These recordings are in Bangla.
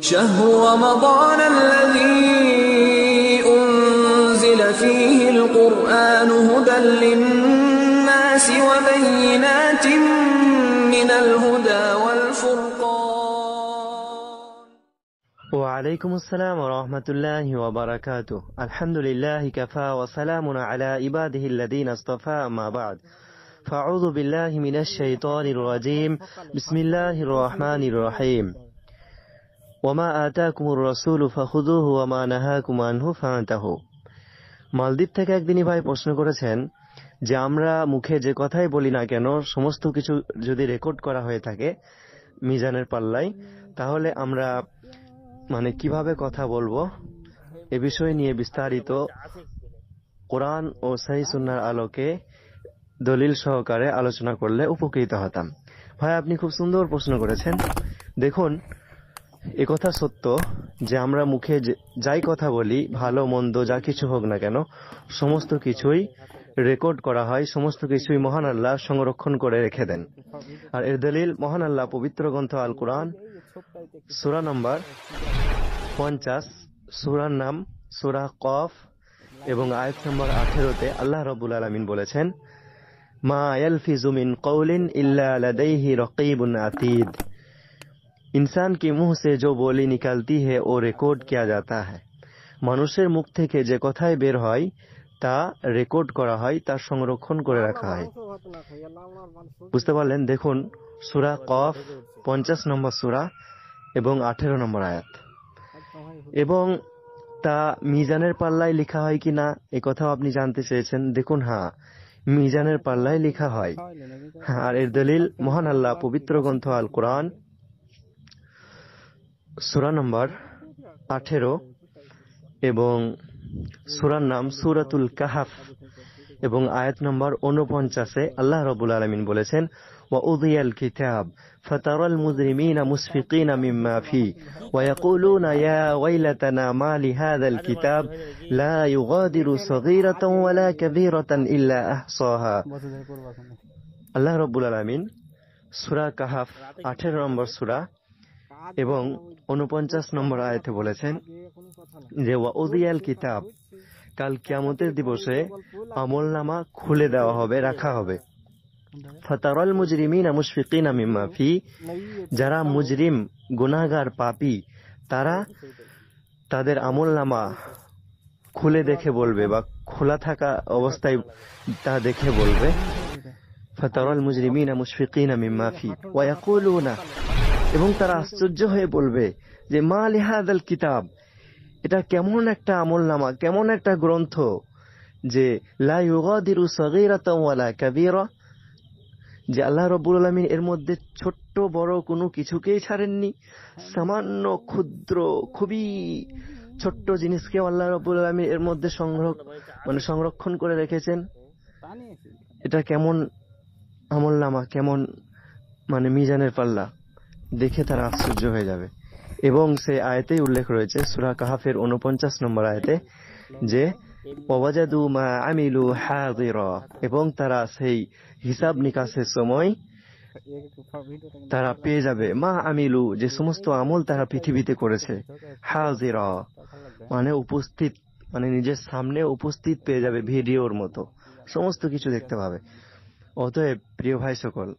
شهر رمضان الذي أنزل فيه القرآن هدى للناس وبينات من الهدى والفرقان. وعليكم السلام ورحمة الله وبركاته. الحمد لله كفى وسلام على عباده الذين اصطفى. أما بعد، فأعوذ بالله من الشيطان الرجيم. بسم الله الرحمن الرحيم. وما آتاكم الرسول فخذوه وما نهاكم عنه فانتهوا. মালদ্বীপ থেকে একদিনই ভাই প্রশ্ন করেছেন যে আমরা মুখে যে কথাই বলি না কেন সমস্ত কিছু যদি রেকর্ড করা হয়ে থাকে মিজানের পাল্লায়, তাহলে আমরা কিভাবে কথা বলবো এ বিষয় নিয়ে বিস্তারিত কোরআন ও সহিহ সুন্নাহর আলোকে দলিল সহকারে আলোচনা করলে উপকৃত হতাম। ভাই, আপনি খুব সুন্দর প্রশ্ন করেছেন। দেখুন, একথা সত্য যে আমরা মুখে যাই কথা বলি, ভালো মন্দ যা কিছু হোক না কেন, সমস্ত কিছুই রেকর্ড করা হয়, সমস্ত কিছুই মহান আল্লাহ সংরক্ষণ করে রেখে দেন। আর এর দলিল মহান আল্লাহ পবিত্র গ্রন্থ আল কোরআন সূরা নম্বর 50, সূরার নাম সূরা কফ এবং আয়াত নম্বর 18-তে আল্লাহ রাব্বুল আলামিন বলেছেন, মা ইয়ালফিজু মিন কওলিন ইল্লা লাদাইহি রাকিবুন আতীদ। इंसान के मुंह से जो बोली निकलती है वो রেকর্ড किया जाता है। মানুষের মুখ থেকে যে কথাই বের হয় তা রেকর্ড করা হয়, তা সংরক্ষণ করে রাখা হয়। বুঝতে পারলেন? দেখুন, সূরা কফ 50 নম্বর সূরা এবং 18 নম্বর আয়াত। এবং তা মিজানের পাল্লায় লেখা হয় কিনা এ কথাও আপনি জানতে চেয়েছেন। দেখুন, হ্যাঁ, মিজানের পাল্লায় লেখা হয়। আর এর দলিল মহান আল্লাহ পবিত্র গ্রন্থ আল কোরআন সূরা নম্বর 18 এবং সূরার নাম সূরাতুল কাহফ এবং আয়াত নম্বর 49-এ আল্লাহ রাব্বুল আলামিন বলেছেন, ওয়া উযিয়াল কিতাব ফাতারাল মুজরিমিনা মুশফিকিনা মিম্মা ফি ওয়া ইয়াকুলুনা ইয়া ওয়াইলাতানা মা লিহাযাল কিতাব লা ইউগাদিরু সগীরাতান ওয়ালা কাবীরাতান ইল্লা আহসাহা। আল্লাহ রাব্বুল আলামিন সূরা কাহফ 18 নম্বর সূরা এবং 49 নম্বর আয়াতে বলেছেন যে ওয়া উযিয়াল কিতাব, কাল কিয়ামতের দিবসে আমলনামা খুলে দেওয়া হবে, রাখা হবে। ফাতারাল মুজরিমিনা মুশফিকিনা মিম্মা ফি, যারা মুজরিম গুনাহগার পাপী তারা তাদের আমলনামা খুলে দেখে বলবে বা খোলা থাকা অবস্থায় তা দেখে বলবে, ফাতারাল মুজরিমিনা মুশফিকিনা মিম্মা ফি ওয়া ইয়াকুলুনা, এবং তারা আশ্চর্য হয়ে বলবে যে মা লিহাযাল কিতাব, এটা কেমন একটা আমলনামা, কেমন একটা গ্রন্থ যে লা ইউগাদিরু সগীরাতান ওয়ালা কাবীরা, যে আল্লাহ রাব্বুল আলামিন এর মধ্যে ছোট্ট বড় কোনো কিছুকেই ছাড়েননি। সামান্য ক্ষুদ্র খুবই ছোট্ট জিনিসকেও আল্লাহ রাব্বুল আলামিন এর মধ্যে সংরক্ষণ করে রেখেছেন। এটা কেমন আমলনামা, কেমন মিজানের পাল্লা, দেখে তারা আশ্চর্য হয়ে যাবে। এবং সেই আয়াতেই উল্লেখ রয়েছে সূরা কাহফের 49 নম্বর আয়াতে যে ওয়াজাদু মা আমিলু হাযিরা, এবং তারা সেই হিসাব নিকাশের সময় তারা পেয়ে যাবে মা আমিলু, যে সমস্ত আমল তারা পৃথিবীতে করেছে, হাযিরা উপস্থিত, নিজের সামনে উপস্থিত পেয়ে যাবে, ভিডিওর মতো সমস্ত কিছু দেখতে পাবে। অতএব প্রিয় ভাই সকল,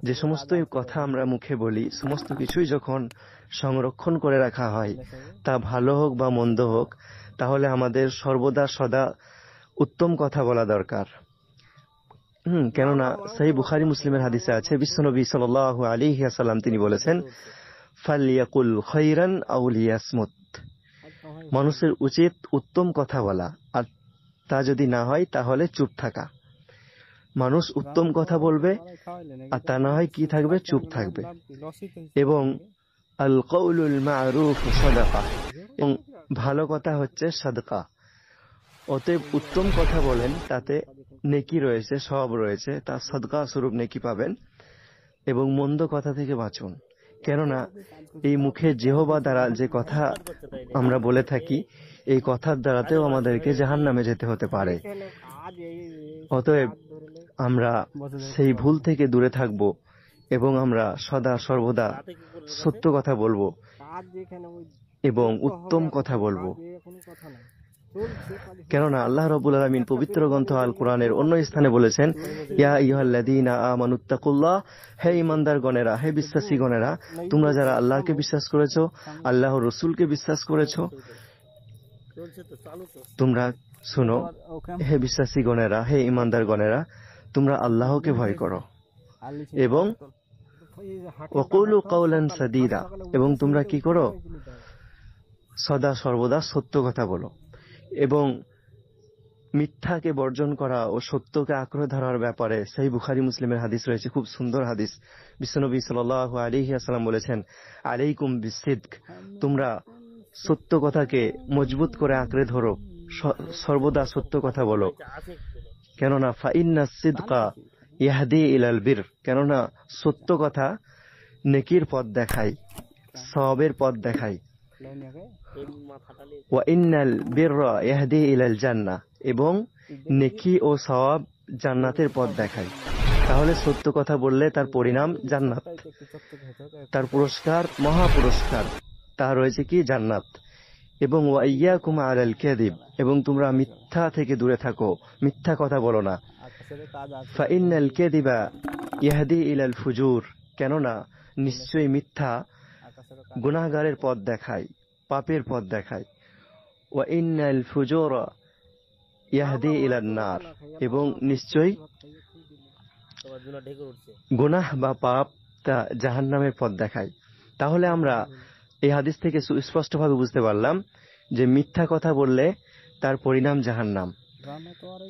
যে সমস্ত কথা আমরা মুখে বলি সমস্ত কিছুই যখন সংরক্ষণ করে রাখা হয়, তা ভালো হোক বা মন্দ হোক, তাহলে আমাদের সর্বদা সদা উত্তম কথা বলা দরকার। কেননা সহিহ বুখারী মুসলিমের হাদিসে আছে, বিশ্বনবী সাল্লাল্লাহু আলাইহি ওয়াসাল্লাম তিনি বলেছেন, ফালইয়াকুল খায়রান আও লিয়াসমুত, মানুষের উচিত উত্তম কথা বলা, আর তা যদি না হয় তাহলে চুপ থাকা। মানুষ উত্তম কথা বলবে, আর তা না হয় কি থাকবে, চুপ থাকবে। এবং আল কওলুল মা'রুফ সাদাকা, এবং ভালো কথা হচ্ছে সাদকা। অতএব উত্তম কথা বলেন, তাতে নেকি রয়েছে, সওয়াব রয়েছে, তা সাদকা স্বরূপ নেকি পাবেন। এবং মন্দ কথা থেকে বাঁচুন, কেননা এই মুখে জিহবা দ্বারা যে কথা আমরা বলে থাকি, এই কথার দ্বারাতেও আমাদেরকে জাহান্নামে যেতে হতে পারে। অতএব আমরা সেই ভুল থেকে দূরে থাকব এবং আমরা সদা সর্বদা সত্য কথা বলবো, এবং উত্তম কথা বলবো। কেননা আল্লাহ রাব্বুল আলামিন পবিত্র গ্রন্থ আল কোরআনের অন্য স্থানে বলেছেন, ইয়া আইয়ুহাল্লাযীনা আমানুত্তাকুল্লাহ, হে ঈমানদারগণেরা, হে বিশ্বাসীগণেরা, তোমরা যারা আল্লাহকে বিশ্বাস করেছো, আল্লাহর রাসূলকে বিশ্বাস করেছো, তোমরা শুনো, হে বিশ্বাসীগণেরা, হে ঈমানদারগণেরা, তোমরা আল্লাহকে ভয় করো এবং ওয়াকুলু কাওলান সাদীদা, এবং তোমরা কি করো, সদা সর্বদা সত্য কথা বলো এবং মিথ্যাকে বর্জন করা ও সত্যকে আঁকড়ে ধরার ব্যাপারে সেই বুখারী মুসলিমের হাদিস রয়েছে, খুব সুন্দর হাদিস। বিশ্বনবী সাল্লাল্লাহু আলাইহি ওয়াসাল্লাম বলেছেন, আলাইকুম বিসিদক, তোমরা সত্য কথাকে মজবুত করে আঁকড়ে ধরো, সর্বদা সত্য কথা বলো। কেননা ফাইন্নাস সিদকা ইয়াহদি ইলাল বির, কেননা সত্য কথা নেকির পথ দেখায়, সওয়াবের পথ দেখায়। ওয়া ইন্নাল বিররা ইয়াহদি ইলাল জান্নাহ, এবং নেকি ও সওয়াব জান্নাতের পথ দেখায়। তাহলে সত্য কথা বললে তার পরিণাম জান্নাত, তার পুরস্কার মহা পুরস্কার, তা রয়েছে কি জান্নাত। এবং ওয়া ইয়াকুম আলাল কাযিব, এবং তোমরা মিথ্যা থেকে দূরে থাকো, মিথ্যা কথা বলো না। ফাইন্নাল কাযিবা ইয়াহদি ইলাল ফুজুর, কেননা নিশ্চয়ই মিথ্যা গুনাহগারের পথ দেখায়, পাপের পথ দেখায়। ওয়া ইন্নাল ফুজুরা ইয়াহদি ইলান নার, এবং নিশ্চয়ই গুনাহ বা পাপ তা জাহান্নামের পথ দেখায়। তাহলে আমরা এই হাদিস থেকে সুস্পষ্টভাবে বুঝতে পারলাম যে মিথ্যা কথা বললে তার পরিণাম জাহান্নাম।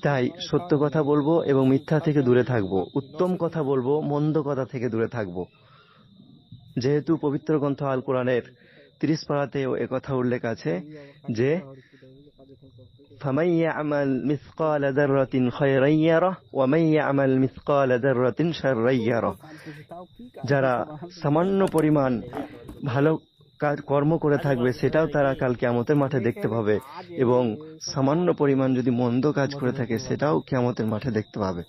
তাই সত্য কথা বলবো এবং মিথ্যা থেকে দূরে থাকবো, উত্তম কথা বলবো, মন্দ কথা থেকে দূরে থাকবো। যেহেতু পবিত্র গ্রন্থ আল কোরআনের 30 পারাতেও একথা উল্লেখ আছে যে ফামান ইয়ামাল মিসকাল যাররাতিন খায়রান ইয়ারাহ ওয়া মান ইয়ামাল মিসকাল যাররাতিন শাররান ইয়ারাহ, যারা সামান্য পরিমাণ ভালো কর্ম করে থাকবে সেটাও তারা কাল কিয়ামতের মাঠে দেখতে পাবে, এবং সামান্য পরিমাণ যদি মন্দ কাজ করে থাকে সেটাও কিয়ামতের মাঠে দেখতে পাবে।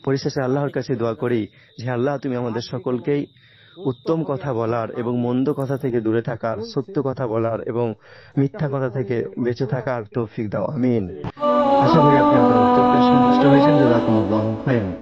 পরিশেষে আল্লাহর কাছে দোয়া করি যে আল্লাহ তুমি আমাদের সকলকেই উত্তম কথা বলার এবং মন্দ কথা থেকে দূরে থাকার, সত্য কথা বলার এবং মিথ্যা কথা থেকে বেঁচে থাকার তৌফিক দাও, আমিন। আশা করি আপনি আপনার উত্তরকে সন্তুষ্ট হয়েছেন। জাযাকুমুল্লাহু খায়রান।